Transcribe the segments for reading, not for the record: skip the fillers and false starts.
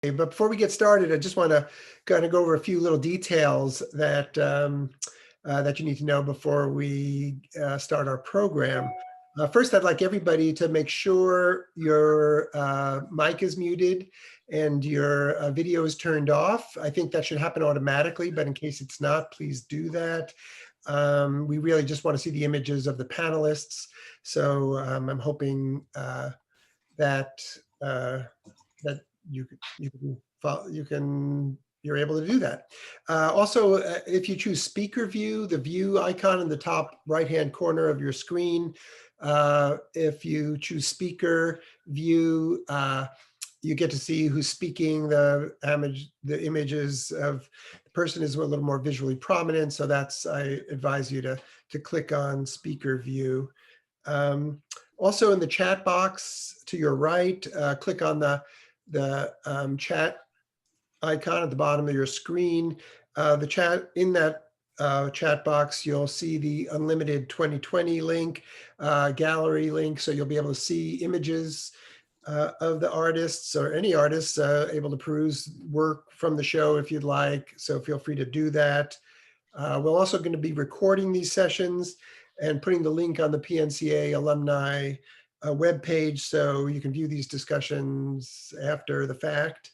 But before we get started, I just want to kind of go over a few little details that that you need to know before we start our program. First, I'd like everybody to make sure your mic is muted and your video is turned off. I think that should happen automatically, but in case it's not, please do that. We really just want to see the images of the panelists. So I'm hoping that that you're able to do that. Also, if you choose speaker view, the view icon in the top right-hand corner of your screen, if you choose speaker view, you get to see who's speaking. The images of the person is a little more visually prominent, so I advise you to click on speaker view. Also in the chat box to your right, click on the chat icon at the bottom of your screen. The chat in that chat box, you'll see the Unlimited 2020 link, gallery link, so you'll be able to see images of the artists or any artists able to peruse work from the show if you'd like, so feel free to do that. We're also going to be recording these sessions and putting the link on the PNCA alumni webpage so you can view these discussions after the fact.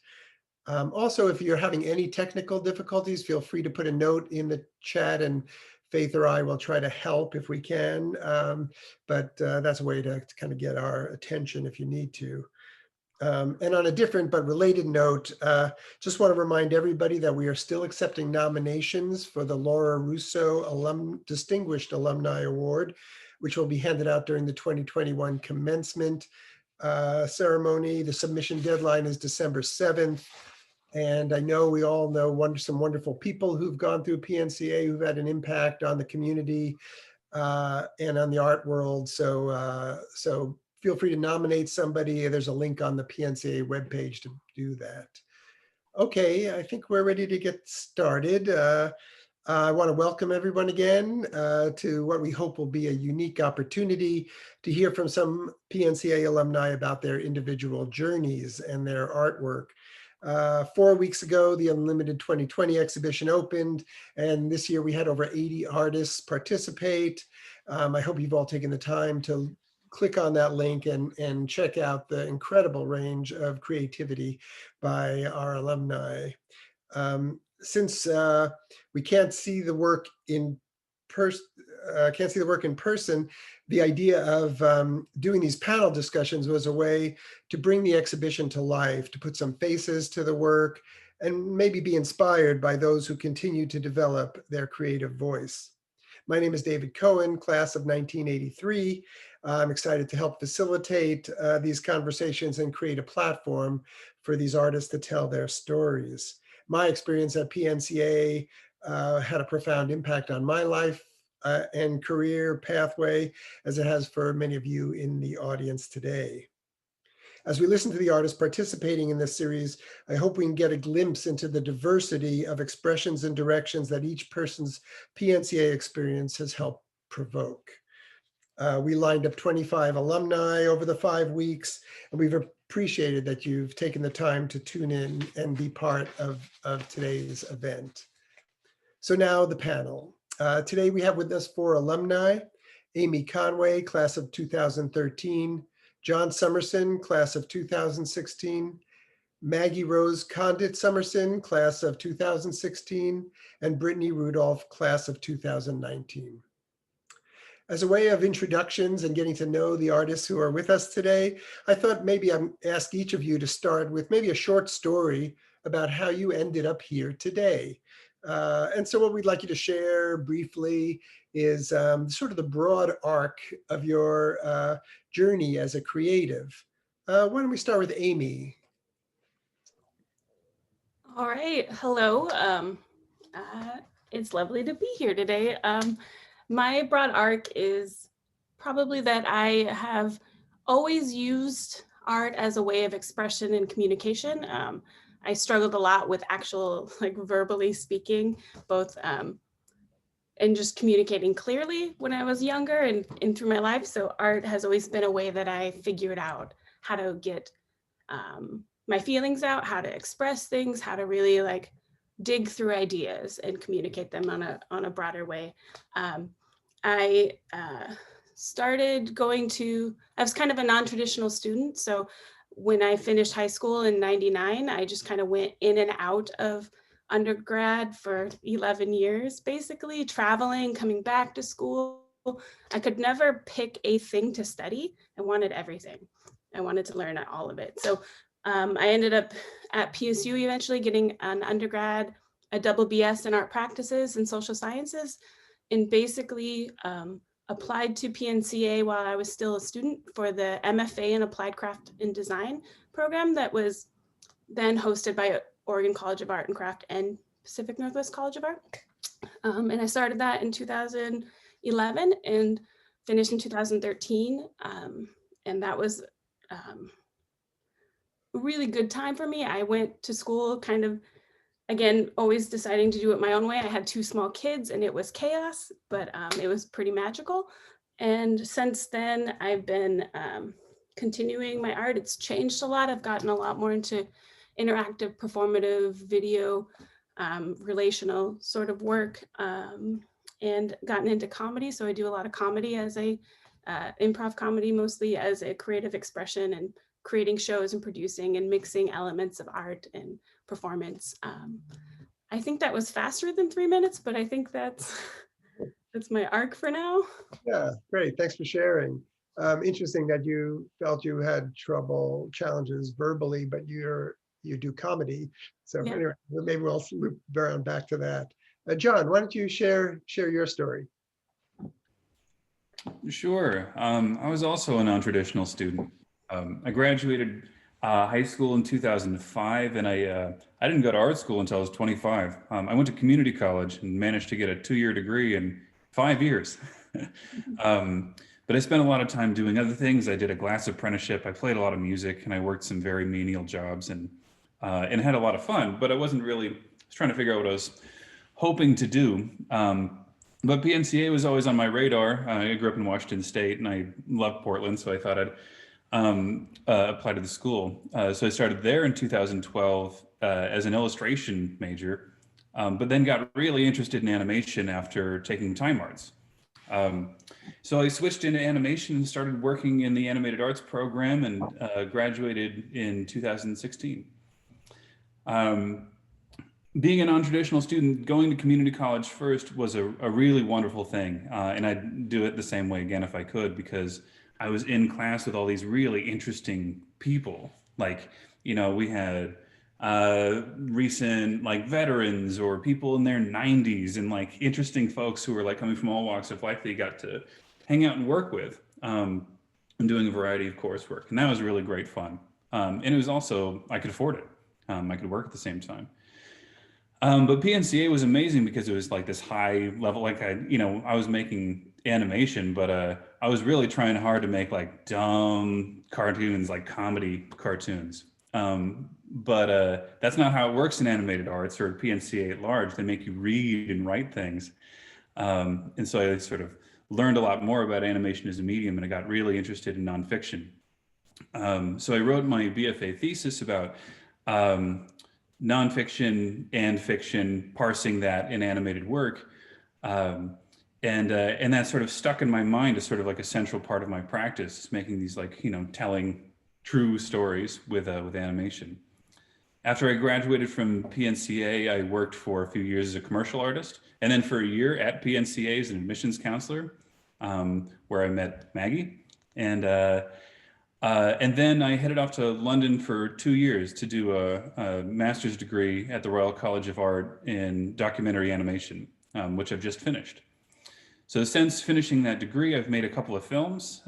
Also, if you're having any technical difficulties, feel free to put a note in the chat and Faith or I will try to help if we can. But that's a way to kind of get our attention if you need to. And on a different but related note, just want to remind everybody that we are still accepting nominations for the Laura Russo Distinguished Alumni Award, which will be handed out during the 2021 commencement ceremony. The submission deadline is December 7th. And I know we all know some wonderful people who've gone through PNCA who've had an impact on the community and on the art world. So feel free to nominate somebody. There's a link on the PNCA webpage to do that. Okay, I think we're ready to get started. I want to welcome everyone again to what we hope will be a unique opportunity to hear from some PNCA alumni about their individual journeys and their artwork. 4 weeks ago, the Unlimited 2020 exhibition opened, and this year we had over 80 artists participate. I hope you've all taken the time to click on that link and check out the incredible range of creativity by our alumni. Since we can't see the work in person, the idea of doing these panel discussions was a way to bring the exhibition to life, to put some faces to the work, and maybe be inspired by those who continue to develop their creative voice. My name is David Cohen, class of 1983. I'm excited to help facilitate these conversations and create a platform for these artists to tell their stories. My experience at PNCA had a profound impact on my life and career pathway, as it has for many of you in the audience today. As we listen to the artists participating in this series, I hope we can get a glimpse into the diversity of expressions and directions that each person's PNCA experience has helped provoke. We lined up 25 alumni over the 5 weeks, and we've appreciated that you've taken the time to tune in and be part of today's event. So now the panel. Today we have with us 4 alumni: Amy Conway, class of 2013, John Summerson, class of 2016, Maggie Rose Condit Summerson, class of 2016, and Brittany Rudolph, class of 2019. As a way of introductions and getting to know the artists who are with us today, I thought maybe I'd ask each of you to start with maybe a short story about how you ended up here today. And so what we'd like you to share briefly is sort of the broad arc of your journey as a creative. Why don't we start with Amy? All right, hello. It's lovely to be here today. My broad arc is probably that I have always used art as a way of expression and communication. I struggled a lot with actual, like, verbally speaking, both and just communicating clearly when I was younger and through my life. So art has always been a way that I figured out how to get my feelings out, how to express things, how to really like dig through ideas and communicate them on a broader way. I started going to, I was kind of a non-traditional student. So when I finished high school in 99, I just kind of went in and out of undergrad for 11 years, basically traveling, coming back to school. I could never pick a thing to study. I wanted everything. I wanted to learn all of it. So I ended up at PSU eventually getting an undergrad, a double BS in art practices and social sciences, and basically applied to PNCA while I was still a student for the MFA in Applied Craft and Design program that was then hosted by Oregon College of Art and Craft and Pacific Northwest College of Art. And I started that in 2011 and finished in 2013. And that was a really good time for me. I went to school kind of, again, always deciding to do it my own way. I had 2 small kids and it was chaos, but it was pretty magical. And since then, I've been continuing my art. It's changed a lot. I've gotten a lot more into interactive, performative, video, relational sort of work, and gotten into comedy. So I do a lot of comedy as a improv comedy, mostly as a creative expression, and creating shows and producing and mixing elements of art and performance. I think that was faster than 3 minutes, but I think that's my arc for now. Yeah, great. Thanks for sharing. Interesting that you felt you had challenges verbally, but you do comedy. So Yeah. anyway, maybe we'll loop around back to that. John, why don't you share your story? Sure. I was also a non-traditional student. I graduated high school in 2005, and I didn't go to art school until I was 25. I went to community college and managed to get a 2-year degree in 5 years. But I spent a lot of time doing other things. I did a glass apprenticeship. I played a lot of music, and I worked some very menial jobs, and had a lot of fun. But I wasn't really. I was trying to figure out what I was hoping to do. But PNCA was always on my radar. I grew up in Washington State, and I loved Portland, so I thought I'd apply to the school. So I started there in 2012 as an illustration major, but then got really interested in animation after taking time arts. So I switched into animation and started working in the animated arts program, and graduated in 2016. Being a non-traditional student, going to community college first was a really wonderful thing. And I'd do it the same way again if I could, because I was in class with all these really interesting people. Like, we had recent like veterans or people in their 90s, and like interesting folks who were like coming from all walks of life that you got to hang out and work with, and doing a variety of coursework. And that was really great fun. And it was also, I could afford it. I could work at the same time. But PNCA was amazing because it was like this high level, like I was making animation, but I was really trying hard to make like dumb cartoons, like comedy cartoons. But that's not how it works in animated arts or PNCA at large. They make you read and write things. And so I sort of learned a lot more about animation as a medium, and I got really interested in nonfiction. So I wrote my BFA thesis about nonfiction and fiction, parsing that in animated work. And that sort of stuck in my mind as sort of like a central part of my practice, making these like, telling true stories with animation. After I graduated from PNCA, I worked for a few years as a commercial artist, and then for a year at PNCA as an admissions counselor, where I met Maggie. And then I headed off to London for 2 years to do a master's degree at the Royal College of Art in documentary animation, which I've just finished. So since finishing that degree, I've made a couple of films,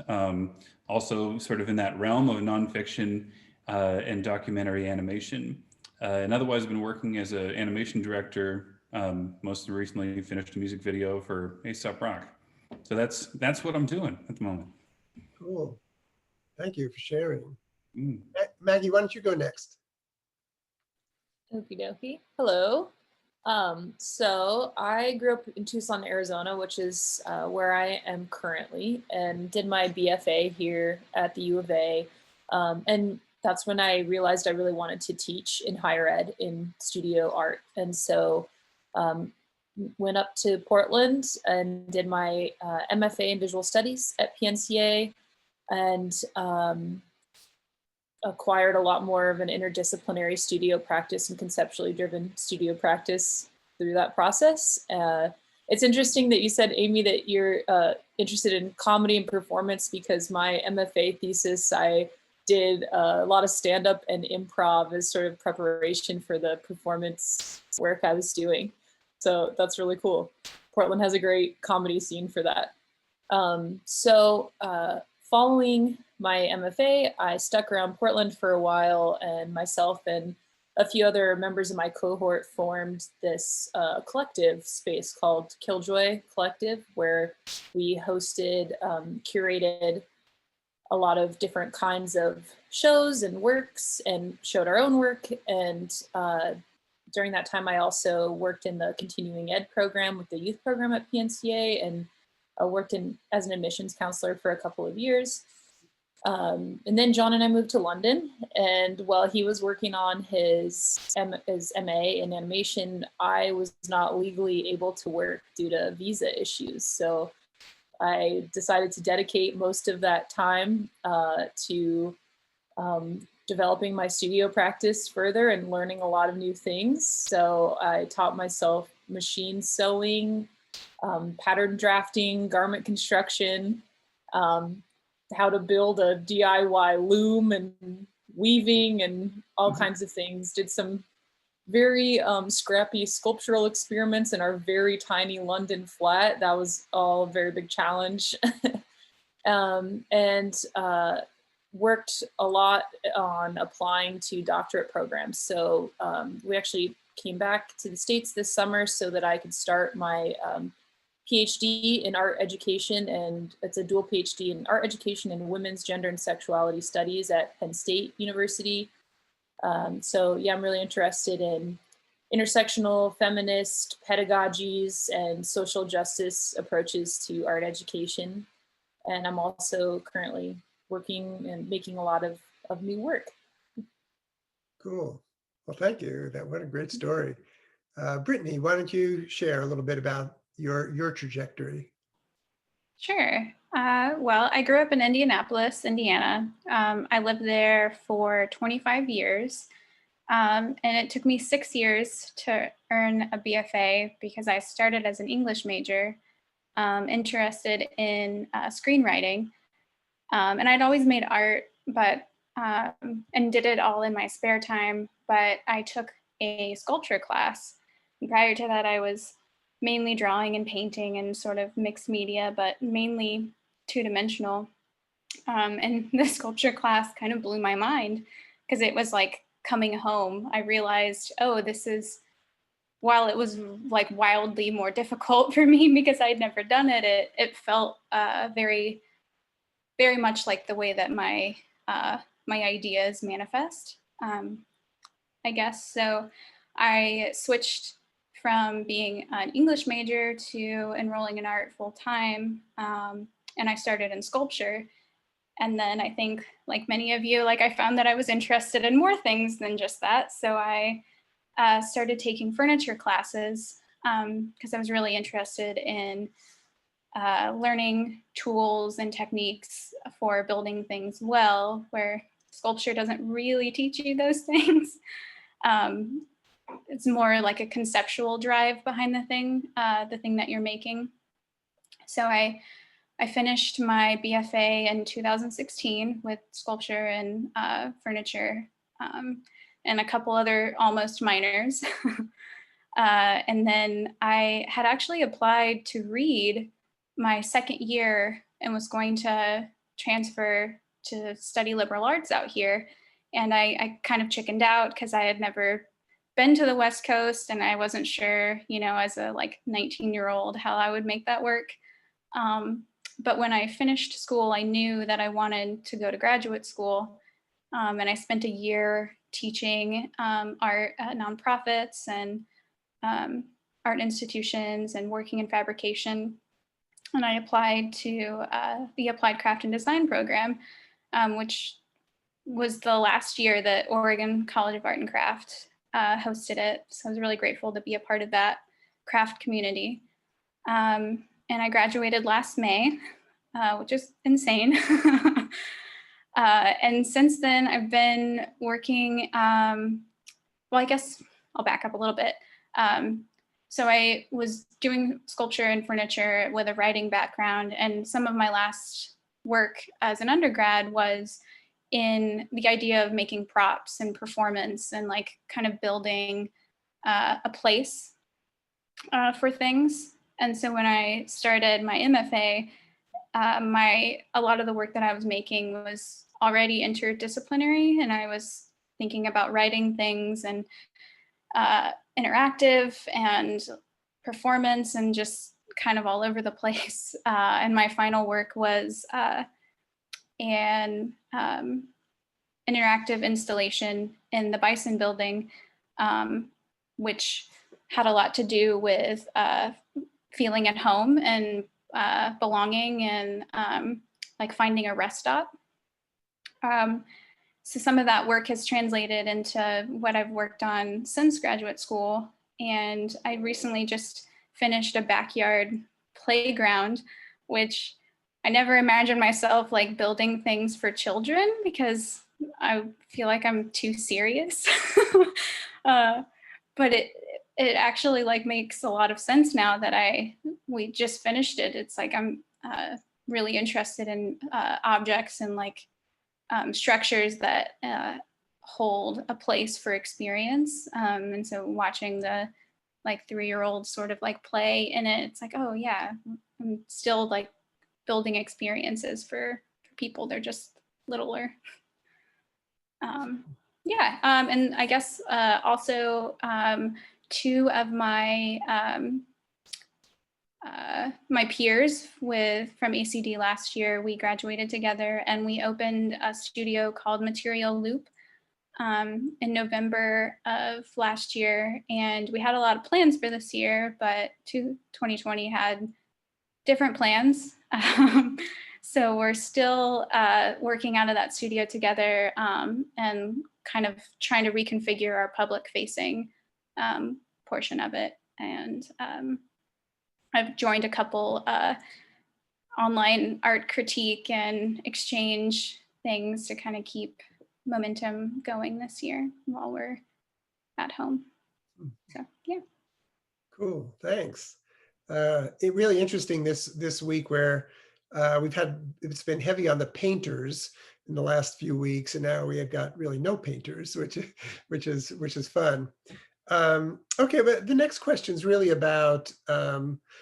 also sort of in that realm of nonfiction and documentary animation. And otherwise, I've been working as an animation director, most recently finished a music video for Aesop Rock. So that's what I'm doing at the moment. Cool. Thank you for sharing. Maggie, why don't you go next? Okie dokie. Hello. So I grew up in Tucson, Arizona, which is where I am currently, and did my BFA here at the U of A. And that's when I realized I really wanted to teach in higher ed in studio art. And so went up to Portland and did my MFA in visual studies at PNCA, and acquired a lot more of an interdisciplinary studio practice and conceptually driven studio practice through that process. It's interesting that you said, Amy, that you're interested in comedy and performance, because my MFA thesis, I did a lot of stand-up and improv as sort of preparation for the performance work I was doing. So that's really cool. Portland has a great comedy scene for that. Following my MFA, I stuck around Portland for a while, and myself and a few other members of my cohort formed this collective space called Killjoy Collective, where we hosted, curated a lot of different kinds of shows and works and showed our own work. And during that time, I also worked in the continuing ed program with the youth program at PNCA, and worked as an admissions counselor for a couple of years. And then John and I moved to London, and while he was working on his MA in animation, I was not legally able to work due to visa issues. So I decided to dedicate most of that time to developing my studio practice further and learning a lot of new things. So I taught myself machine sewing, pattern drafting, garment construction, how to build a DIY loom and weaving and all kinds of things. Did some very scrappy sculptural experiments in our very tiny London flat. That was all a very big challenge. And worked a lot on applying to doctorate programs. So we actually came back to the States this summer so that I could start my PhD in art education, and it's a dual PhD in art education and women's gender and sexuality studies at Penn State University. So yeah, I'm really interested in intersectional feminist pedagogies and social justice approaches to art education. And I'm also currently working and making a lot of new work. Cool. Well, thank you. What a great story. Brittany, why don't you share a little bit about your trajectory? Sure. Well, I grew up in Indianapolis, Indiana. I lived there for 25 years. And it took me 6 years to earn a BFA because I started as an English major, interested in screenwriting. And I'd always made art, but and did it all in my spare time. But I took a sculpture class. And prior to that, I was mainly drawing and painting and sort of mixed media, but mainly two-dimensional. And the sculpture class kind of blew my mind because it was like coming home. I realized, oh, this is, while it was like wildly more difficult for me because I'd never done it, it felt very, very much like the way that my ideas manifest, I guess. So I switched from being an English major to enrolling in art full time. And I started in sculpture. And then I think, like many of you, like I found that I was interested in more things than just that. So I started taking furniture classes because I was really interested in learning tools and techniques for building things well, where sculpture doesn't really teach you those things. It's more like a conceptual drive behind the thing that you're making. So I finished my BFA in 2016 with sculpture and furniture and a couple other almost minors. And then I had actually applied to read my second year and was going to transfer to study liberal arts out here. And I kind of chickened out because I had never been to the West Coast and I wasn't sure, as a 19-year-old how I would make that work. But when I finished school, I knew that I wanted to go to graduate school. And I spent a year teaching art at nonprofits and art institutions and working in fabrication. And I applied to the Applied Craft and Design program, which was the last year that Oregon College of Art and Craft hosted it. So I was really grateful to be a part of that craft community. And I graduated last May, which is insane. And since then, I've been working, well, I guess I'll back up a little bit. So I was doing sculpture and furniture with a writing background, and some of my last work as an undergrad was in the idea of making props and performance and like kind of building a place for things. And so when I started my MFA, a lot of the work that I was making was already interdisciplinary, and I was thinking about writing things and interactive and performance and just kind of all over the place. And my final work was an interactive installation in the Bison building, which had a lot to do with feeling at home and belonging and like finding a rest stop. So some of that work has translated into what I've worked on since graduate school. And I recently just finished a backyard playground, which I never imagined myself like building things for children because I feel like I'm too serious. But it actually like makes a lot of sense now that we just finished it. It's like I'm really interested in objects and like structures that hold a place for experience. And so watching the like 3-year-old sort of like play in it, it's like, oh yeah, I'm still like building experiences for people. They're just littler. Yeah, and I guess also 2 of my my peers from ACD last year, we graduated together and we opened a studio called Material Loop in November of last year. And we had a lot of plans for this year, but 2020 had different plans. So we're still working out of that studio together and kind of trying to reconfigure our public facing portion of it. And I've joined a couple online art critique and exchange things to kind of keep momentum going this year while we're at home. So yeah. Cool, thanks. It really interesting this week where it's been heavy on the painters in the last few weeks, and now we have got really no painters, which is fun. Okay, but the next question is really about a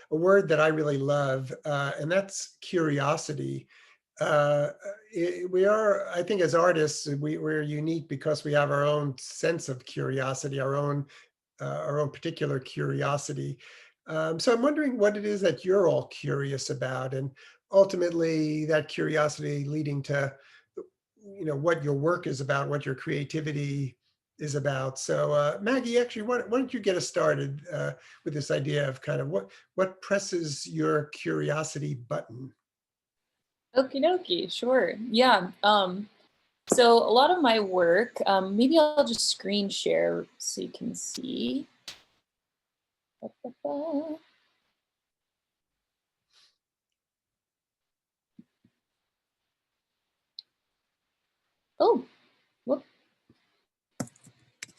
word that I really love, and that's curiosity. We are, I think, as artists, we're unique because we have our own sense of curiosity, our own particular curiosity. So I'm wondering what it is that you're all curious about, and ultimately that curiosity leading to, what your work is about, what your creativity is about. So Maggie, actually, why don't you get us started with this idea of kind of what presses your curiosity button? Okie dokie, sure. Yeah. So a lot of my work, maybe I'll just screen share so you can see. Oh, whoop.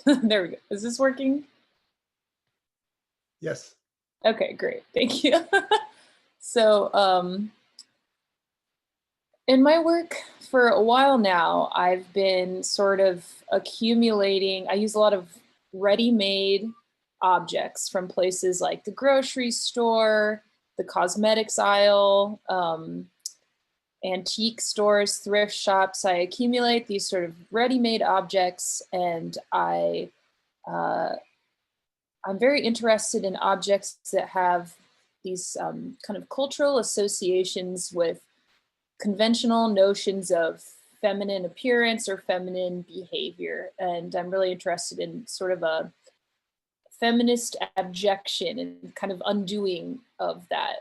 There we go. Is this working? Yes. Okay, great. Thank you. So in my work for a while now, I've been sort of accumulating, I use a lot of ready-made objects from places like the grocery store, the cosmetics aisle, antique stores, thrift shops. I accumulate these sort of ready-made objects, and I'm very interested in objects that have these kind of cultural associations with conventional notions of feminine appearance or feminine behavior. And I'm really interested in sort of a feminist abjection and kind of undoing of that,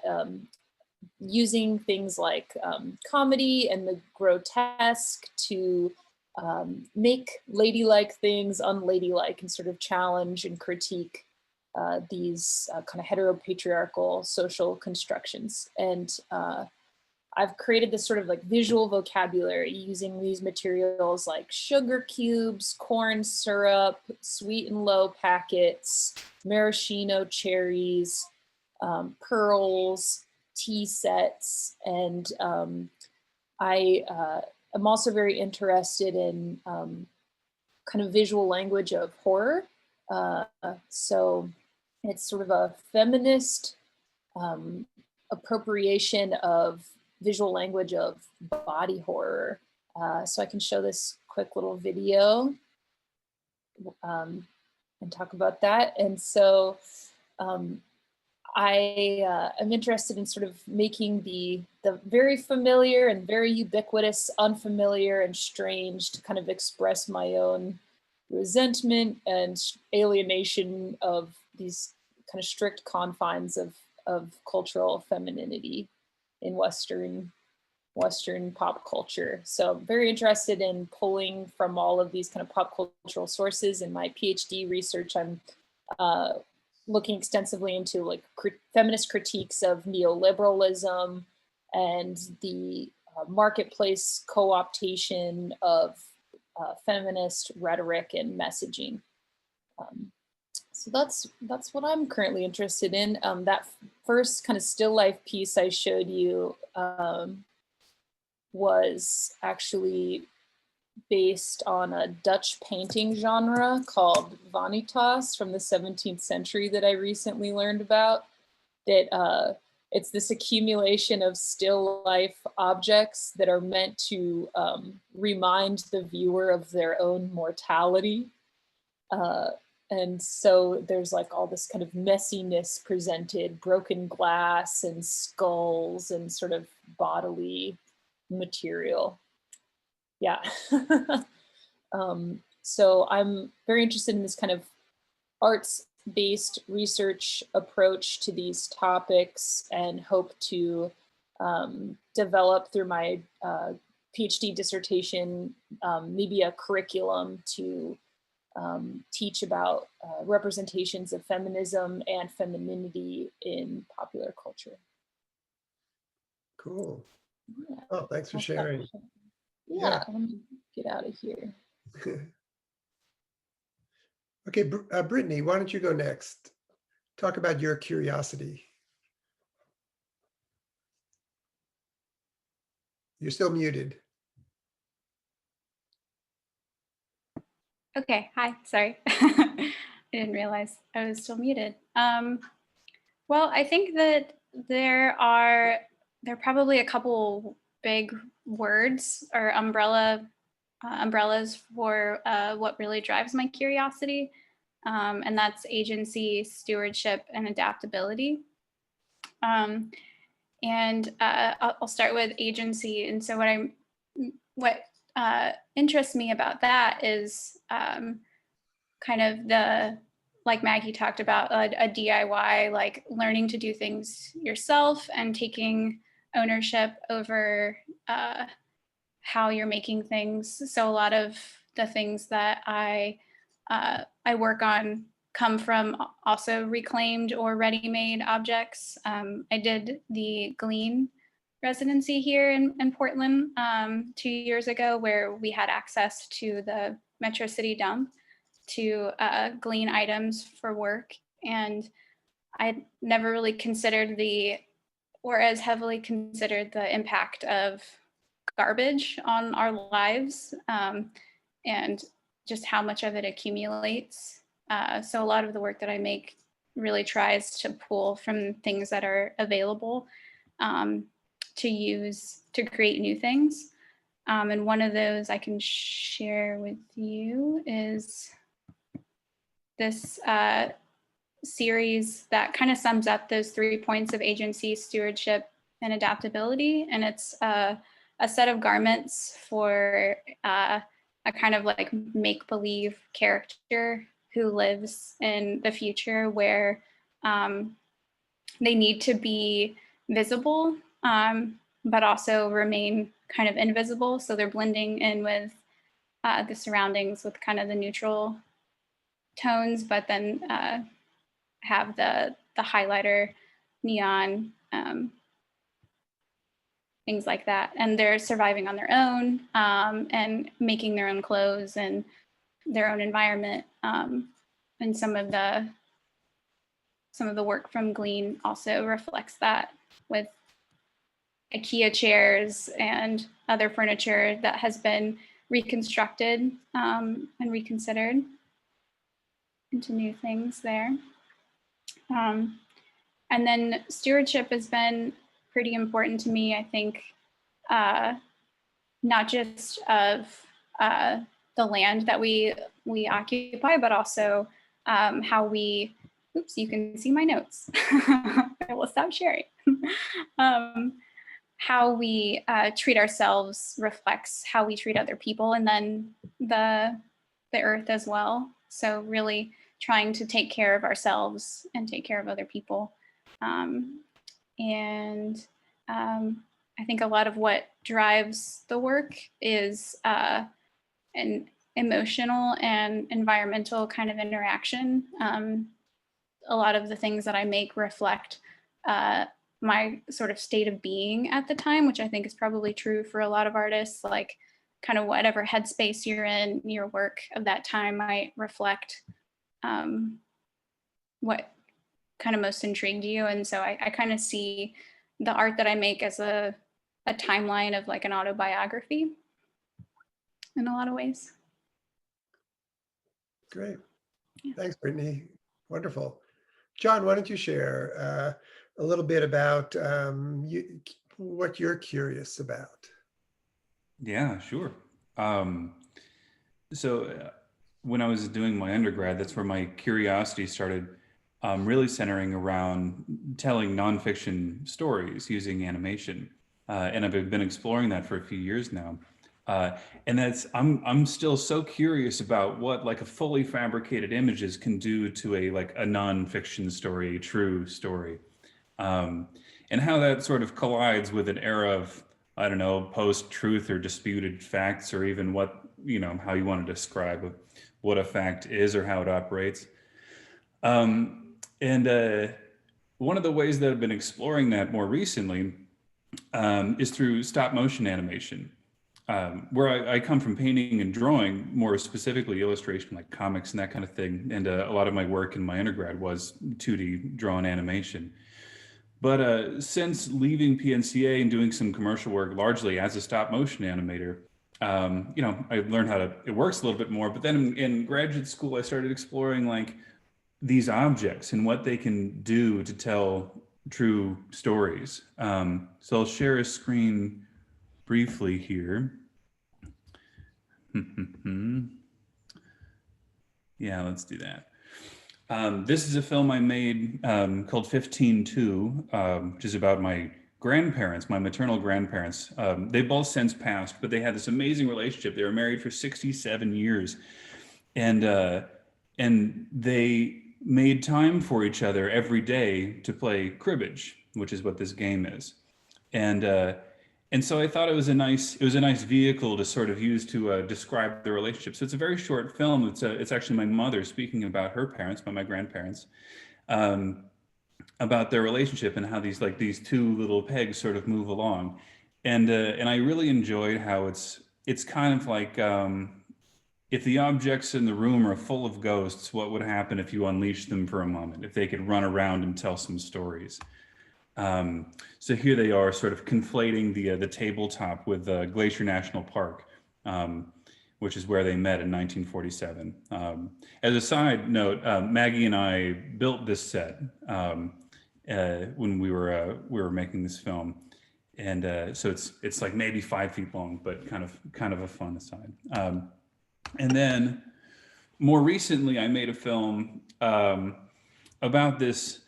using things like comedy and the grotesque to make ladylike things unladylike and sort of challenge and critique these kind of heteropatriarchal social constructions. And I've created this sort of like visual vocabulary using these materials like sugar cubes, corn syrup, sweet and low packets, maraschino cherries, pearls, tea sets, and I'm also very interested in kind of visual language of horror. So it's sort of a feminist appropriation of visual language of body horror. So I can show this quick little video and talk about that. And so I am interested in sort of making the very familiar and very ubiquitous unfamiliar and strange to kind of express my own resentment and alienation of these kind of strict confines of cultural femininity in Western pop culture. So I'm very interested in pulling from all of these kind of pop cultural sources. In my PhD research, I'm looking extensively into like feminist critiques of neoliberalism and the marketplace co-optation of feminist rhetoric and messaging. So that's what I'm currently interested in. That first kind of still life piece I showed you was actually based on a Dutch painting genre called vanitas from the 17th century that I recently learned about. That it's this accumulation of still life objects that are meant to remind the viewer of their own mortality. And so there's like all this kind of messiness presented, broken glass and skulls and sort of bodily material. Yeah. So I'm very interested in this kind of arts-based research approach to these topics and hope to develop through my PhD dissertation maybe a curriculum to teach about representations of feminism and femininity in popular culture. Cool. Yeah. Oh, thanks for sharing. Yeah, let me get out of here. Okay, Brittany, why don't you go next? Talk about your curiosity. You're still muted. Okay, hi, sorry. I didn't realize I was still muted. Well, I think that there are probably a couple big words or umbrellas for what really drives my curiosity, and that's agency, stewardship, and adaptability. And I'll start with agency. And so what interests me about that is kind of like Maggie talked about, a DIY, like learning to do things yourself and taking ownership over how you're making things. So a lot of the things that I work on come from also reclaimed or ready-made objects. I did the Glean residency here in Portland 2 years ago, where we had access to the Metro City dump to glean items for work. And I never really considered or as heavily considered the impact of garbage on our lives and just how much of it accumulates. So a lot of the work that I make really tries to pull from things that are available to use to create new things. And one of those I can share with you is this series that kind of sums up those 3 points of agency, stewardship, and adaptability. And it's a set of garments for a kind of like make-believe character who lives in the future where they need to be visible, but also remain kind of invisible. So they're blending in with the surroundings with kind of the neutral tones, but then have the highlighter, neon, things like that. And they're surviving on their own and making their own clothes and their own environment. And some of the work from Glean also reflects that, with IKEA chairs and other furniture that has been reconstructed and reconsidered into new things there. And then stewardship has been pretty important to me, I think, not just of the land that we occupy, but also how we, oops, you can see my notes. I will stop sharing. How we treat ourselves reflects how we treat other people, and then the earth as well. So really trying to take care of ourselves and take care of other people. I think a lot of what drives the work is an emotional and environmental kind of interaction. A lot of the things that I make reflect my sort of state of being at the time, which I think is probably true for a lot of artists. Like, kind of whatever headspace you're in, your work of that time might reflect what kind of most intrigued you. And so I kind of see the art that I make as a timeline of like an autobiography in a lot of ways. Great. Yeah. Thanks, Brittany. Wonderful. John, why don't you share a little bit about what you're curious about? Yeah, sure. So when I was doing my undergrad, that's where my curiosity started really centering around telling nonfiction stories using animation. And I've been exploring that for a few years now. And I'm still so curious about what like a fully fabricated images can do to a nonfiction story, a true story. And how that sort of collides with an era of, I don't know, post-truth or disputed facts, or even what, how you want to describe what a fact is or how it operates. And one of the ways that I've been exploring that more recently is through stop motion animation, where I come from painting and drawing, more specifically illustration, like comics and that kind of thing. And a lot of my work in my undergrad was 2D drawn animation. But since leaving PNCA and doing some commercial work largely as a stop motion animator, I learned it works a little bit more. But then in graduate school, I started exploring like these objects and what they can do to tell true stories. So I'll share a screen briefly here. Yeah, let's do that. This is a film I made called 15-2, which is about my grandparents, my maternal grandparents. They've both since passed, but they had this amazing relationship. They were married for 67 years. And they made time for each other every day to play cribbage, which is what this game is. And so I thought it was a nice vehicle to sort of use to describe the relationship. So it's a very short film. It's actually my mother speaking about her parents, my grandparents, about their relationship and how these two little pegs sort of move along. And I really enjoyed how it's kind of like, if the objects in the room are full of ghosts, what would happen if you unleashed them for a moment, if they could run around and tell some stories? So here they are sort of conflating the tabletop with Glacier National Park, which is where they met in 1947. As a side note, Maggie and I built this set when we were making this film. And so it's like maybe 5 feet long, but kind of a fun aside. And then more recently, I made a film about this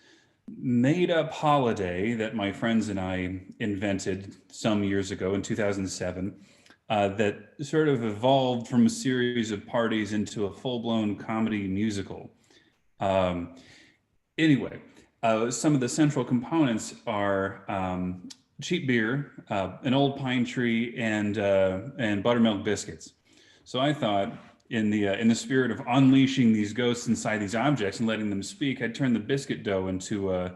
made-up holiday that my friends and I invented some years ago in 2007 that sort of evolved from a series of parties into a full-blown comedy musical. Anyway, some of the central components are cheap beer, an old pine tree, and buttermilk biscuits. So I thought, in the spirit of unleashing these ghosts inside these objects and letting them speak, I'd turn the biscuit dough into a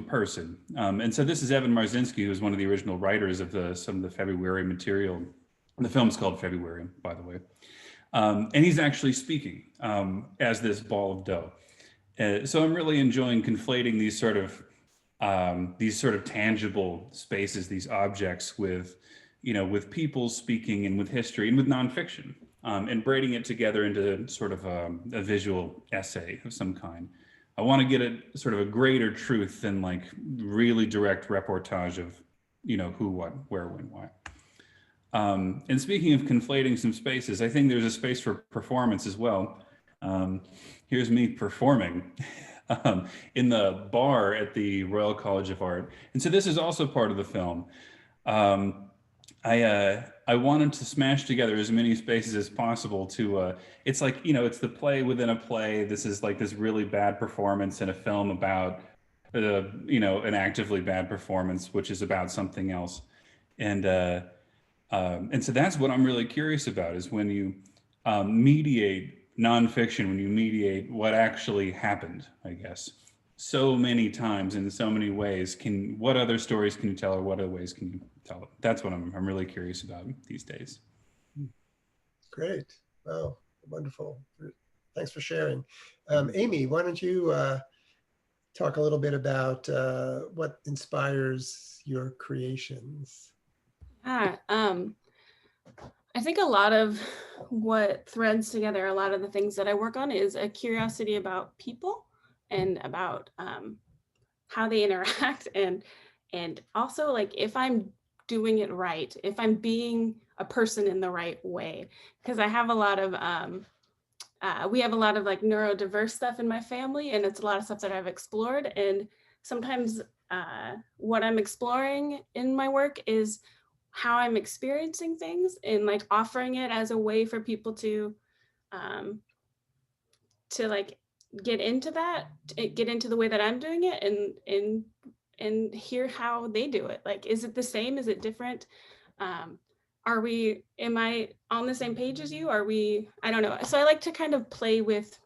person. And so this is Evan Marzinski, who's one of the original writers of some of the February material. The film's called February, by the way. And he's actually speaking as this ball of dough. So I'm really enjoying conflating these sort of tangible spaces, these objects with people speaking and with history and with nonfiction, and braiding it together into sort of a visual essay of some kind. I want to get a sort of a greater truth than like really direct reportage of, who, what, where, when, why. And speaking of conflating some spaces, I think there's a space for performance as well. Here's me performing in the bar at the Royal College of Art. And so this is also part of the film. I wanted to smash together as many spaces as possible to, it's like, it's the play within a play. This is like this really bad performance in a film about, an actively bad performance, which is about something else. And so that's what I'm really curious about, is when you mediate nonfiction, when you mediate what actually happened, I guess, so many times in so many ways, what other stories can you tell, or what other ways can you tell it? That's what I'm really curious about these days. Great. Wow, wonderful. Thanks for sharing. Amy, why don't you talk a little bit about what inspires your creations? I think a lot of what threads together a lot of the things that I work on is a curiosity about people and about how they interact, and also like if I'm doing it right, if I'm being a person in the right way, because I have a lot of we have a lot of like neurodiverse stuff in my family, and it's a lot of stuff that I've explored, and sometimes what I'm exploring in my work is how I'm experiencing things, and like offering it as a way for people to like get into that, get into the way that I'm doing it, and hear how they do it. Like, is it the same? Is it different? Am I on the same page as you? Are we, I don't know. So I like to kind of play with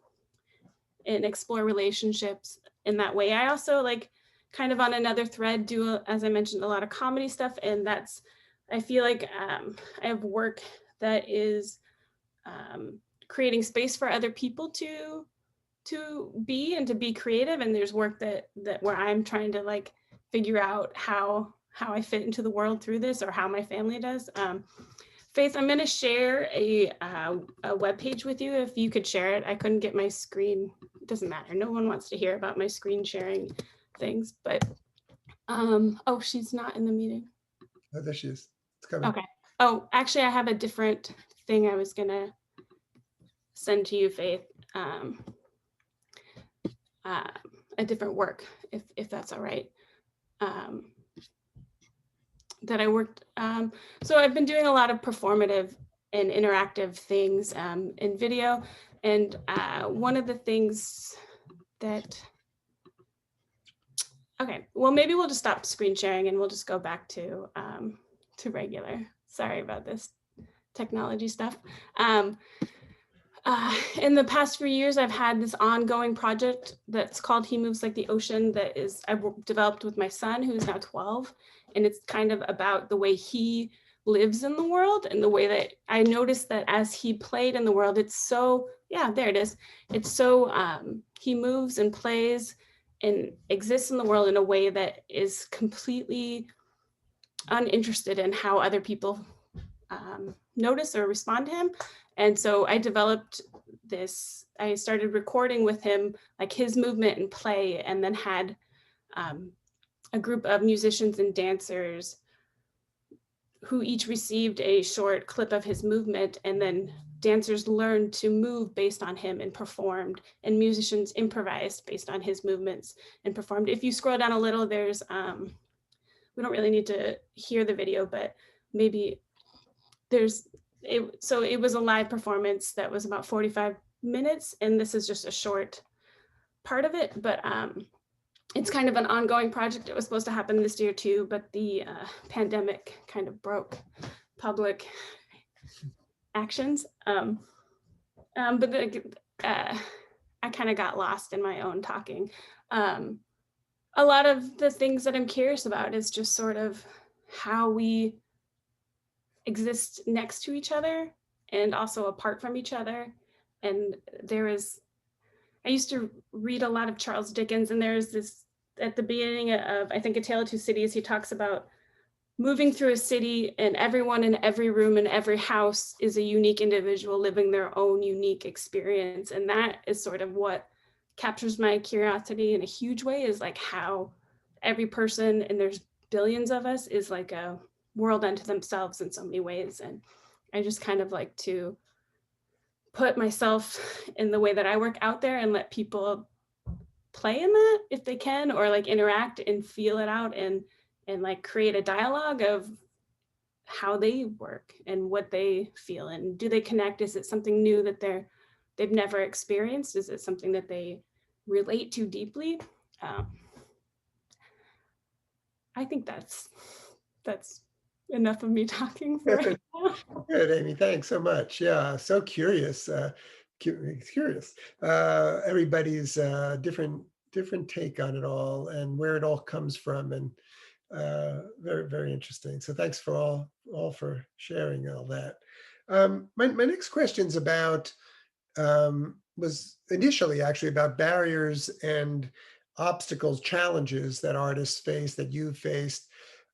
and explore relationships in that way. I also like kind of on another thread do, as I mentioned, a lot of comedy stuff. And that's, I feel like I have work that is creating space for other people to be and to be creative. And there's work that where I'm trying to like figure out how I fit into the world through this, or how my family does. Faith, I'm going to share a webpage with you. If you could share it. I couldn't get my screen. It doesn't matter. No one wants to hear about my screen sharing things, but oh, she's not in the meeting. Oh, there she is. It's coming. Okay. Oh, actually, I have a different thing I was going to send to you, Faith. A different work, if that's all right. That I worked. So I've been doing a lot of performative and interactive things in video. And one of the things that, okay, well, maybe we'll just stop screen sharing and we'll just go back to regular. Sorry about this technology stuff. In the past few years, I've had this ongoing project that's called He Moves Like the Ocean that is I've developed with my son, who's now 12. And it's kind of about the way he lives in the world, and the way that I noticed that as he played in the world, it's so, yeah, there it is. It's so, he moves and plays and exists in the world in a way that is completely uninterested in how other people notice or respond to him. And so I developed this, I started recording with him, like his movement and play, and then had a group of musicians and dancers who each received a short clip of his movement, and then dancers learned to move based on him and performed, and musicians improvised based on his movements and performed. If you scroll down a little, there's, we don't really need to hear the video, but maybe there's, so it was a live performance that was about 45 minutes, and this is just a short part of it, but it's kind of an ongoing project. It was supposed to happen this year too, but the pandemic kind of broke public actions. But I kind of got lost in my own talking. A lot of the things that I'm curious about is just sort of how we exist next to each other and also apart from each other. And I used to read a lot of Charles Dickens, and there's this at the beginning of, I think, A Tale of Two Cities, he talks about moving through a city and everyone in every room in every house is a unique individual living their own unique experience. And that is sort of what captures my curiosity in a huge way, is like how every person, and there's billions of us, is like a world unto themselves in so many ways. And I just kind of like to put myself in the way that I work out there and let people play in that if they can, or like interact and feel it out and like create a dialogue of how they work and what they feel, and do they connect? Is it something new that they've never experienced? Is it something that they relate to deeply? I think that's enough of me talking for right now. Good, Amy. Thanks so much. Yeah, so curious. Curious. Everybody's different take on it all and where it all comes from, and very, very interesting. So thanks for all for sharing all that. My next question's about was initially actually about barriers and obstacles, challenges that artists face, that you've faced.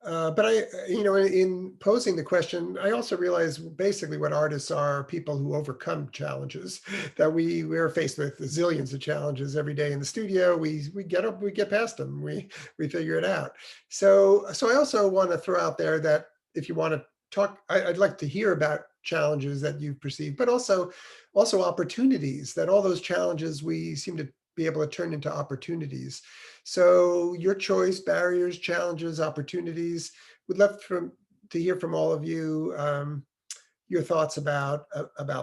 But in posing the question, I also realized basically what artists are people who overcome challenges, that we're faced with zillions of challenges every day in the studio. We get up, we get past them, we figure it out. So I also want to throw out there that if you want to talk, I'd like to hear about challenges that you've perceived, but also opportunities, that all those challenges we seem to be able to turn into opportunities. So your choice: barriers, challenges, opportunities. Would love to hear from all of you your thoughts about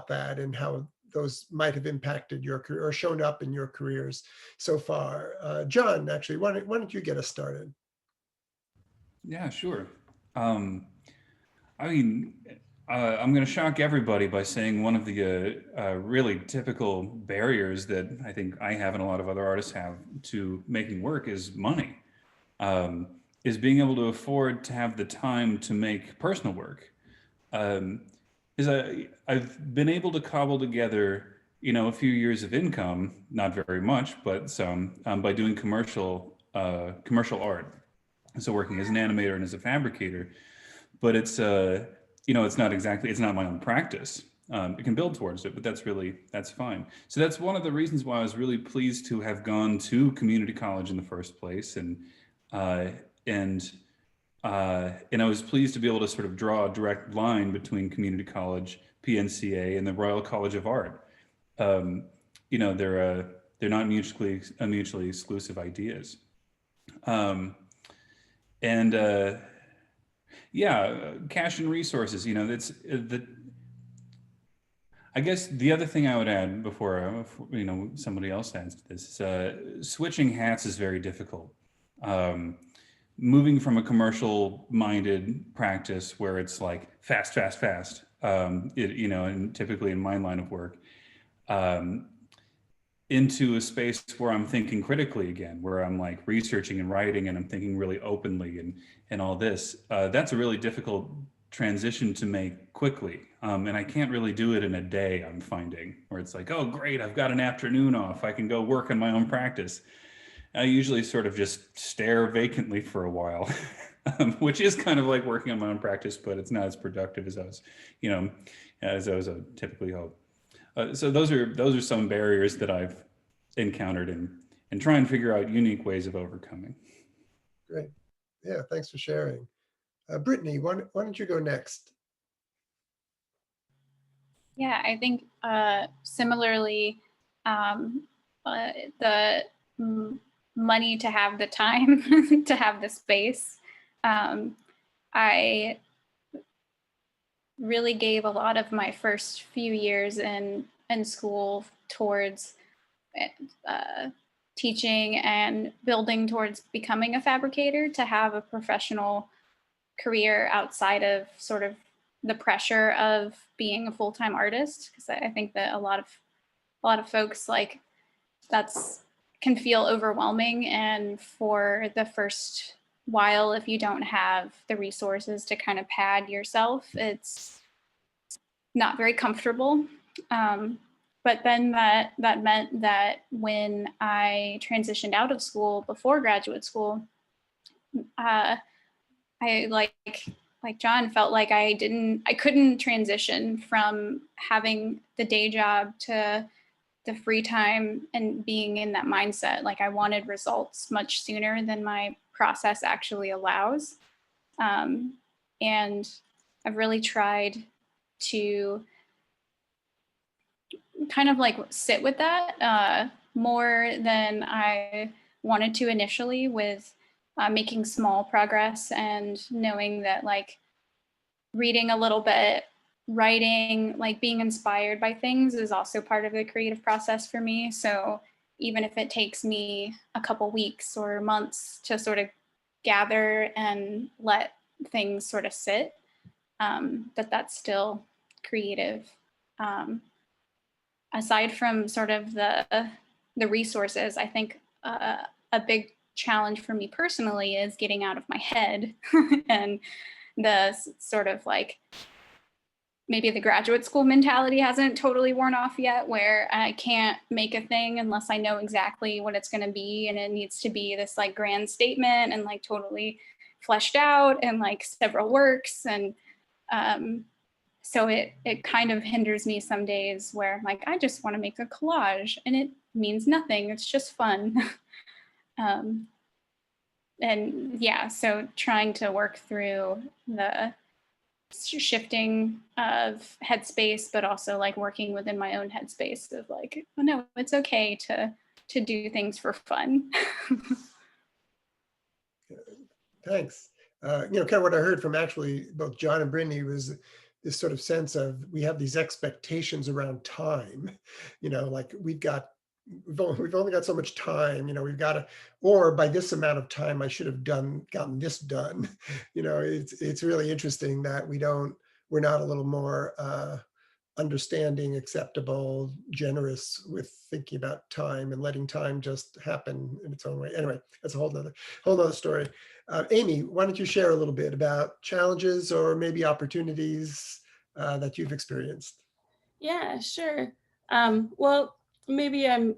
that and how those might have impacted your career or shown up in your careers so far. John, actually, why don't you get us started? Yeah, sure. I'm going to shock everybody by saying one of the really typical barriers that I think I have and a lot of other artists have to making work is money. Is being able to afford to have the time to make personal work. I've been able to cobble together, a few years of income, not very much, but some, by doing commercial art. So working as an animator and as a fabricator, but it's not my own practice. It can build towards it, but that's fine. So that's one of the reasons why I was really pleased to have gone to community college in the first place. And I was pleased to be able to sort of draw a direct line between community college, PNCA, and the Royal College of Art. They're not mutually exclusive ideas. Cash and resources, I guess the other thing I would add before somebody else adds to this is switching hats is very difficult. Moving from a commercial minded practice where it's like fast, and typically in my line of work, into a space where I'm thinking critically again, where I'm like researching and writing and I'm thinking really openly and all this. That's a really difficult transition to make quickly. And I can't really do it in a day, I'm finding, where it's like, oh, great, I've got an afternoon off. I can go work on my own practice. I usually sort of just stare vacantly for a while, which is kind of like working on my own practice, but it's not as productive as I was typically hope. So those are some barriers that I've encountered and try and figure out unique ways of overcoming. Great. Yeah, thanks for sharing. Brittany, why don't you go next? Yeah, I think similarly, the money to have the time to have the space. I really gave a lot of my first few years in school towards teaching and building towards becoming a fabricator, to have a professional career outside of sort of the pressure of being a full-time artist, because I think that a lot of folks, like, that's can feel overwhelming, and for the first while, if you don't have the resources to kind of pad yourself, it's not very comfortable. But then that meant that when I transitioned out of school before graduate school, I like John felt like I couldn't transition from having the day job to the free time and being in that mindset. Like, I wanted results much sooner than my process actually allows. And I've really tried to kind of like sit with that more than I wanted to initially, with making small progress and knowing that, like, reading a little bit, writing, like being inspired by things is also part of the creative process for me. So even if it takes me a couple weeks or months to sort of gather and let things sort of sit, that's still creative. Aside from sort of the resources, I think a big challenge for me personally is getting out of my head and the sort of like, maybe the graduate school mentality hasn't totally worn off yet, where I can't make a thing unless I know exactly what it's going to be. And it needs to be this like grand statement and like totally fleshed out and like several works. And so it kind of hinders me some days where I'm like, I just want to make a collage and it means nothing. It's just fun. And yeah, so trying to work through the shifting of headspace, but also like working within my own headspace of like, oh no, it's okay to do things for fun. Thanks. Kind of what I heard from actually both John and Brittany was this sort of sense of, we have these expectations around time, like we've only got so much time, we've got to, or by this amount of time, I should have gotten this done. It's really interesting that we're not a little more understanding, acceptable, generous with thinking about time and letting time just happen in its own way. Anyway, that's a whole nother story. Amy, why don't you share a little bit about challenges or maybe opportunities that you've experienced? Yeah, sure. Well, maybe I'm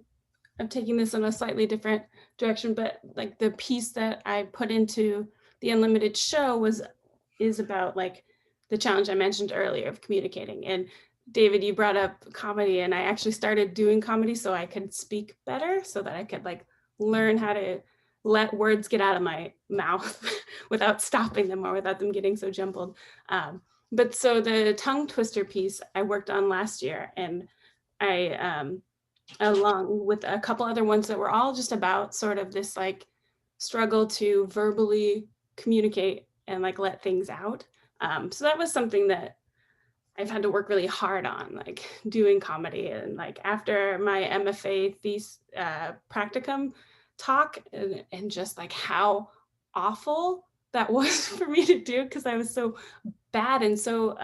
taking this in a slightly different direction, but like the piece that I put into the Unlimited show is about like the challenge I mentioned earlier of communicating. And David, you brought up comedy, and I actually started doing comedy so I could speak better, so that I could like learn how to let words get out of my mouth without stopping them or without them getting so jumbled. But so the tongue twister piece I worked on last year, and I, along with a couple other ones that were all just about sort of this like struggle to verbally communicate and like let things out. So that was something that I've had to work really hard on, like doing comedy. And like after my MFA thesis practicum talk, and just like how awful that was for me to do, because I was so bad and so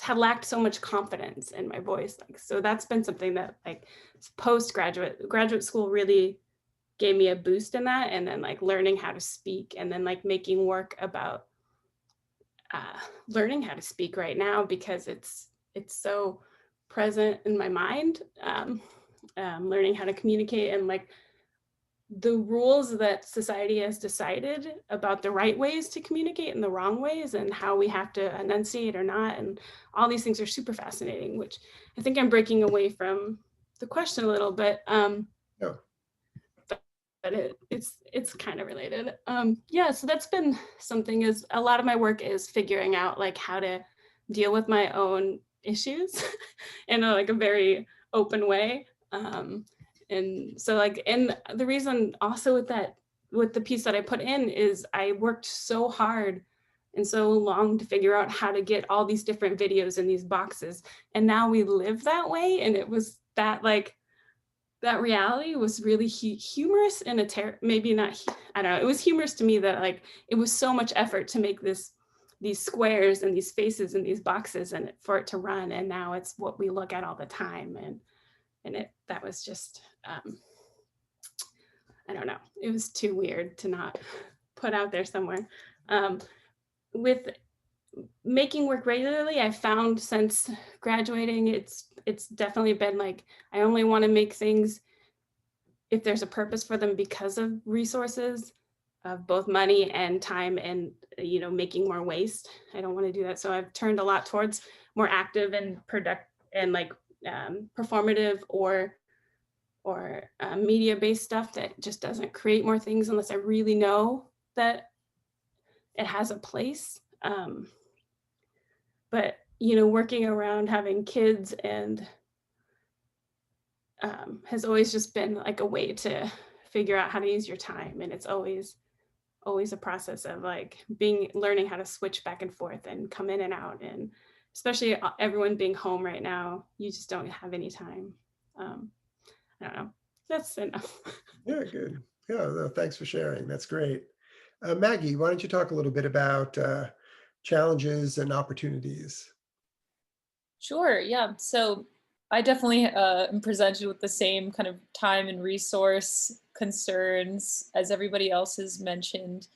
had lacked so much confidence in my voice. Like, so that's been something that like graduate school really gave me a boost in that. And then like learning how to speak, and then like making work about learning how to speak right now, because it's so present in my mind. Learning how to communicate, and like the rules that society has decided about the right ways to communicate and the wrong ways, and how we have to enunciate or not. And all these things are super fascinating, which I think I'm breaking away from the question a little bit. But it's kind of related. Yeah, so that's been something, is a lot of my work is figuring out like how to deal with my own issues in a very open way. And so like, and the reason also with the piece that I put in is I worked so hard and so long to figure out how to get all these different videos in these boxes. And now we live that way. And it was that like, that reality was really humorous in maybe not, I don't know, it was humorous to me that like, it was so much effort to make this these squares and these faces and these boxes and for it to run. And now it's what we look at all the time. And that was just, I don't know, it was too weird to not put out there somewhere. With making work regularly, I found since graduating, it's definitely been like, I only want to make things if there's a purpose for them because of resources of both money and time and, you know, making more waste. I don't want to do that. So I've turned a lot towards more active and performative or media-based stuff that just doesn't create more things unless I really know that it has a place. But, you know, working around having kids and has always just been like a way to figure out how to use your time. And it's always a process of like learning how to switch back and forth and come in and out. And especially everyone being home right now, you just don't have any time. I don't know. That's enough. Yeah, good. Yeah, no, thanks for sharing. That's great. Maggie, why don't you talk a little bit about challenges and opportunities? Sure, yeah. So I definitely am presented with the same kind of time and resource concerns as everybody else has mentioned.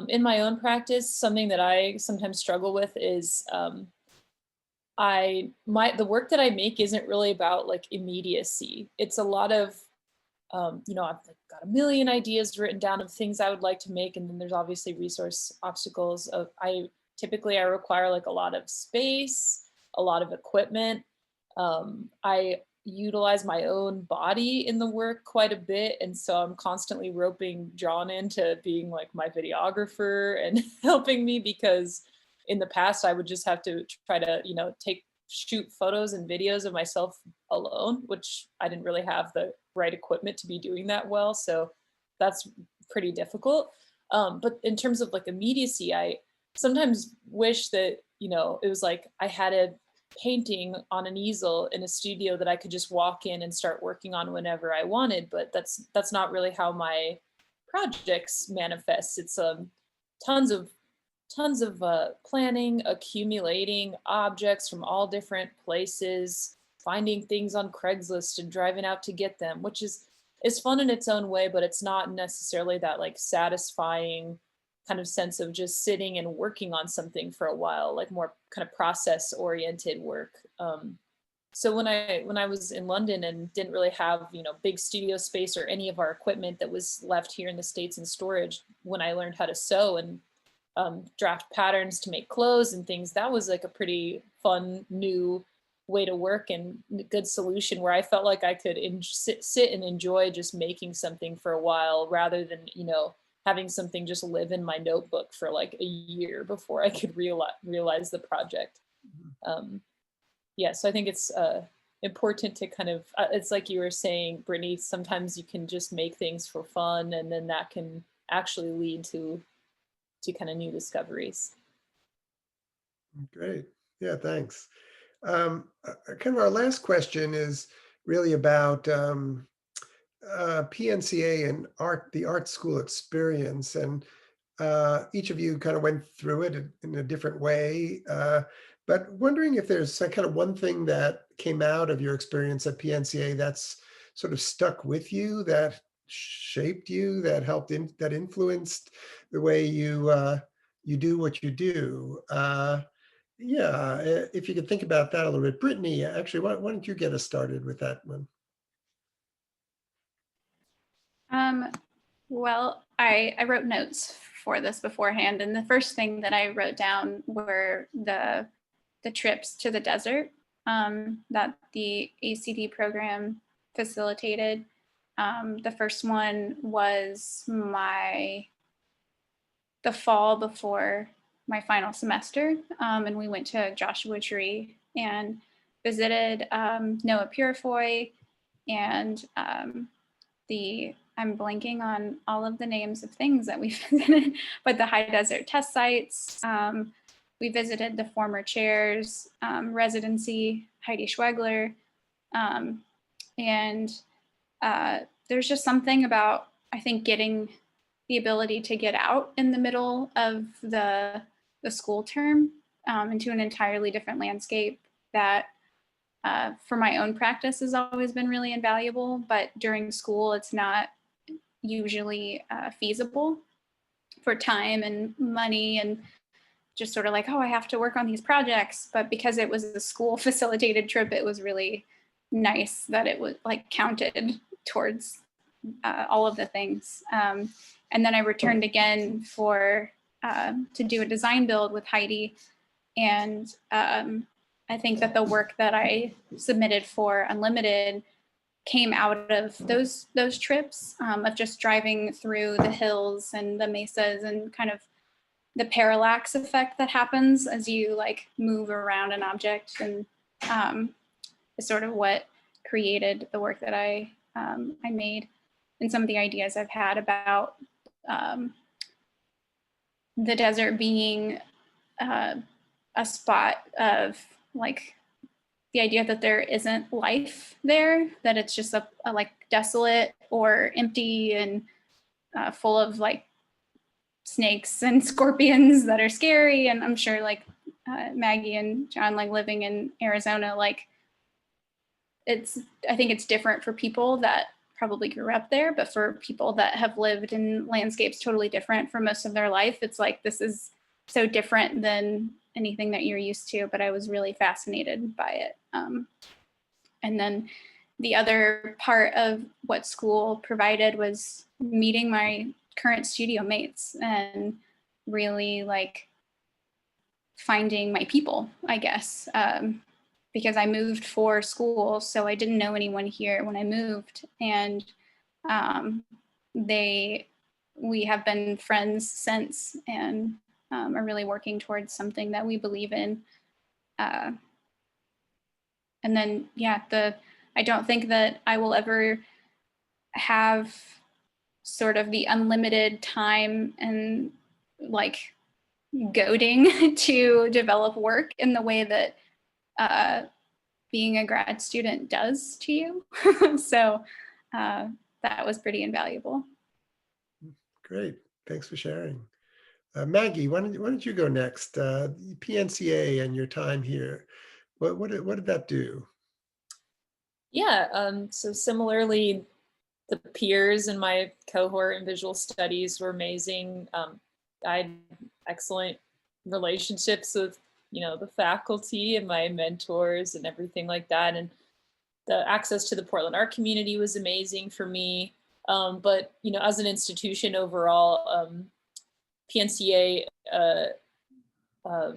In my own practice, something that I sometimes struggle with is the work that I make isn't really about like immediacy. It's a lot of you know, I've like, got a million ideas written down of things I would like to make, and then there's obviously resource obstacles. I require like a lot of space, a lot of equipment. I utilize my own body in the work quite a bit, and so I'm constantly roping John into being like my videographer and helping me, because in the past I would just have to try to, you know, shoot photos and videos of myself alone, which I didn't really have the right equipment to be doing that well. So that's pretty difficult. But in terms of like immediacy, I sometimes wish that, you know, it was like I had a painting on an easel in a studio that I could just walk in and start working on whenever I wanted. But that's not really how my projects manifest. It's tons of planning, accumulating objects from all different places, finding things on Craigslist and driving out to get them, which is fun in its own way, but it's not necessarily that like satisfying kind of sense of just sitting and working on something for a while, like more kind of process oriented work. So when I was in London and didn't really have, you know, big studio space or any of our equipment that was left here in the States in storage, when I learned how to sew and draft patterns to make clothes and things, that was like a pretty fun new way to work and good solution where I felt like I could sit and enjoy just making something for a while, rather than, you know, having something just live in my notebook for like a year before I could realize the project. Yeah, so I think it's important to kind of, it's like you were saying, Brittany, sometimes you can just make things for fun, and then that can actually lead to kind of new discoveries. Great. Yeah, thanks. Kind of our last question is really about PNCA and the art school experience. And each of you kind of went through it in a different way. But wondering if there's kind of one thing that came out of your experience at PNCA that's sort of stuck with you, that shaped you, that that influenced the way you do what you do. Yeah, if you could think about that a little bit. Brittany, actually, why don't you get us started with that one? Well, I wrote notes for this beforehand, and the first thing that I wrote down were the trips to the desert that the ACD program facilitated. The first one was the fall before my final semester, and we went to Joshua Tree and visited Noah Purifoy and I'm blanking on all of the names of things that we visited, but the high desert test sites. We visited the former chair's residency, Heidi Schwegler. And there's just something about, I think, getting the ability to get out in the middle of the the school term into an entirely different landscape that for my own practice has always been really invaluable, but during school it's not usually feasible for time and money and just sort of like, oh, I have to work on these projects. But because it was a school facilitated trip, it was really nice that it was like counted towards all of the things. And then I returned again for to do a design build with Heidi. And I think that the work that I submitted for Unlimited came out of those trips of just driving through the hills and the mesas and kind of the parallax effect that happens as you like move around an object, and is sort of what created the work that I made, and some of the ideas I've had about the desert being a spot of like the idea that there isn't life there, that it's just a like desolate or empty and full of like snakes and scorpions that are scary. And I'm sure like Maggie and John, like living in Arizona, like I think it's different for people that probably grew up there, but for people that have lived in landscapes totally different for most of their life, it's like, this is so different than anything that you're used to, but I was really fascinated by it. And then the other part of what school provided was meeting my current studio mates and really like finding my people, I guess, because I moved for school, so I didn't know anyone here when I moved, and we have been friends since, and are really working towards something that we believe in. And then, yeah, I don't think that I will ever have sort of the unlimited time and like goading to develop work in the way that being a grad student does to you. So that was pretty invaluable. Great, thanks for sharing. Maggie, why don't you go next? PNCA and your time here. What did that do? Yeah, so similarly, the peers in my cohort in visual studies were amazing. I had excellent relationships with, the faculty and my mentors and everything like that. And the access to the Portland art community was amazing for me. But, as an institution overall, PNCA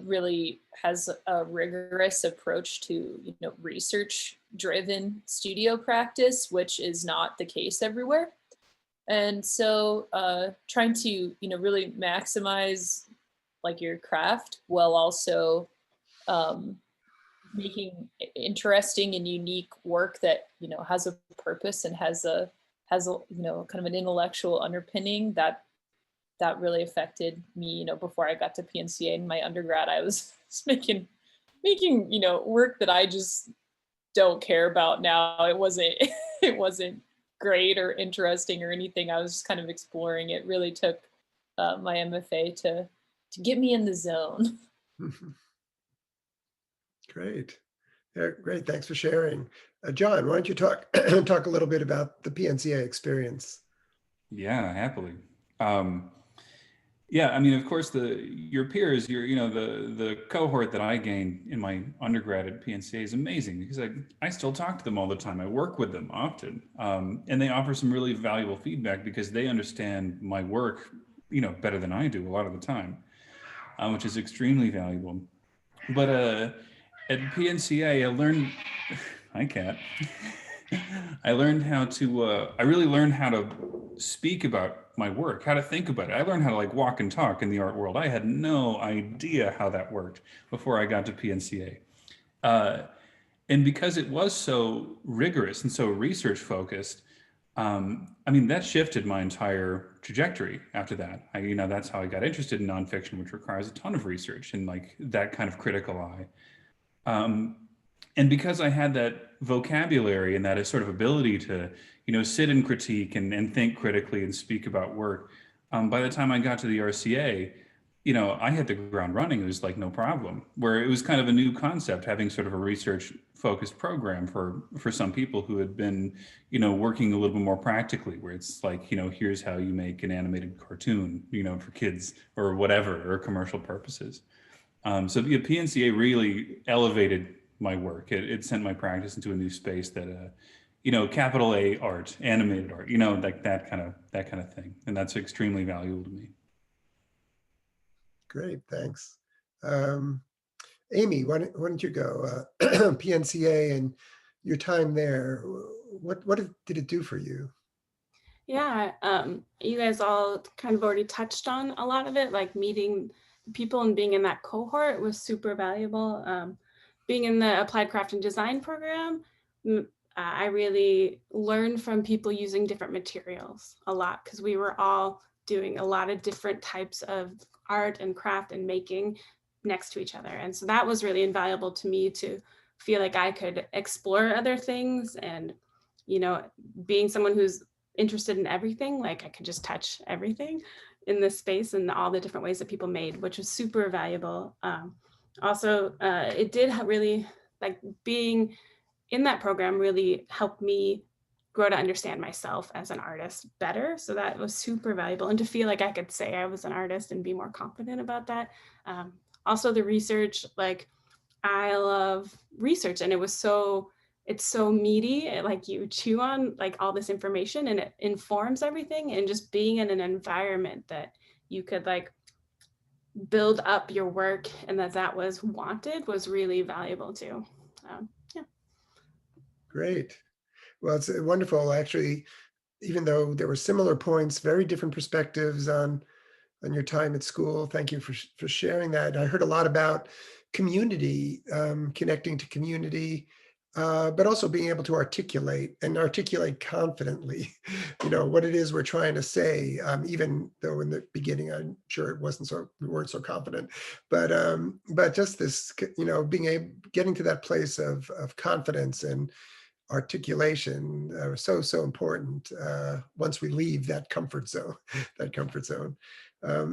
really has a rigorous approach to, research-driven studio practice, which is not the case everywhere. And so trying to, really maximize like your craft while also making interesting and unique work that, has a purpose and has a kind of an intellectual underpinning that really affected me. Before I got to PNCA in my undergrad, I was making work that I just don't care about now. It wasn't great or interesting or anything. I was just kind of exploring. It really took my MFA to get me in the zone. Great. Yeah, great. Thanks for sharing. John, why don't you talk a little bit about the PNCA experience? Yeah, happily. Yeah, I mean, of course, your peers, the cohort that I gained in my undergrad at PNCA is amazing because I still talk to them all the time. I work with them often, and they offer some really valuable feedback because they understand my work, better than I do a lot of the time, which is extremely valuable. But at PNCA, I learned, hi, Kat. I really learned how to speak about my work, how to think about it. I learned how to walk and talk in the art world. I had no idea how that worked before I got to PNCA. And because it was so rigorous and so research focused, that shifted my entire trajectory after that. That's how I got interested in nonfiction, which requires a ton of research and that kind of critical eye. And because I had that vocabulary and that sort of ability to, sit and critique and think critically and speak about work, by the time I got to the RCA, I hit the ground running. It was like no problem. Where it was kind of a new concept, having sort of a research focused program for some people who had been, working a little bit more practically, where it's like, here's how you make an animated cartoon, for kids or whatever, or commercial purposes. So the PNCA really elevated my work. It sent my practice into a new space that, capital A art, animated art, like that kind of thing. And that's extremely valuable to me. Great, thanks. Amy, why don't you go? PNCA and your time there, what did it do for you? Yeah, you guys all kind of already touched on a lot of it, like meeting people and being in that cohort was super valuable. Being in the Applied Craft and Design program, I really learned from people using different materials a lot, because we were all doing a lot of different types of art and craft and making next to each other. And so that was really invaluable to me, to feel like I could explore other things. And, being someone who's interested in everything, like I could just touch everything in this space and all the different ways that people made, which was super valuable. Also, it did really, like, being in that program really helped me grow to understand myself as an artist better. So that was super valuable. And to feel like I could say I was an artist and be more confident about that. Also the research, like, I love research, and it's so meaty. Like, you chew on like all this information and it informs everything, and just being in an environment that you could like build up your work and that was wanted was really valuable too. Yeah. Great. Well, it's wonderful. Actually, even though there were similar points, very different perspectives on your time at school. Thank you for sharing that. I heard a lot about community, connecting to community, but also being able to articulate confidently, what it is we're trying to say, even though in the beginning, I'm sure we weren't so confident, but just this, getting to that place of confidence and articulation, so important once we leave that comfort zone.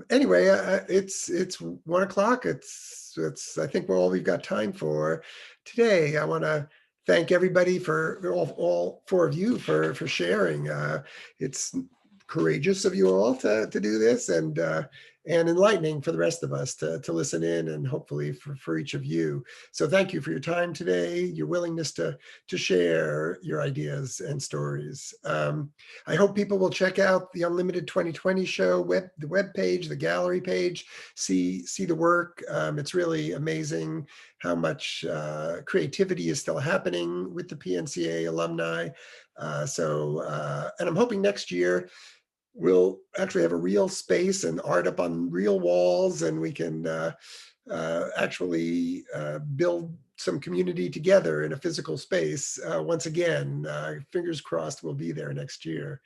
Anyway, it's 1 o'clock. It's I think we've got time for today. I want to thank everybody, for all 4 of you for sharing. It's courageous of you all to do this, and enlightening for the rest of us to listen in, and hopefully for each of you. So thank you for your time today, your willingness to share your ideas and stories. I hope people will check out the Unlimited 2020 show, the web page, the gallery page, see the work. It's really amazing how much creativity is still happening with the PNCA alumni. And I'm hoping next year we'll actually have a real space and art up on real walls, and we can actually build some community together in a physical space. Once again, fingers crossed we'll be there next year.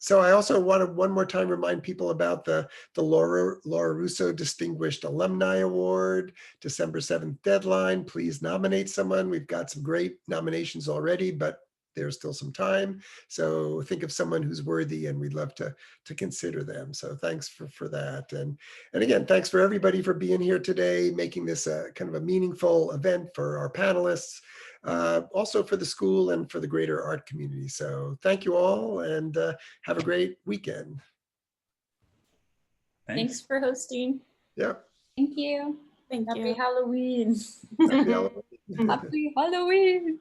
So I also want to one more time remind people about the Laura Russo Distinguished Alumni Award, December 7th deadline. Please nominate someone. We've got some great nominations already, but there's still some time. So think of someone who's worthy, and we'd love to consider them. So thanks for that. And again, thanks for everybody for being here today, making this a kind of a meaningful event for our panelists, also for the school and for the greater art community. So thank you all, and have a great weekend. Thanks for hosting. Yeah. Thank you. Thank Happy you. Halloween. Happy Halloween. Happy Halloween.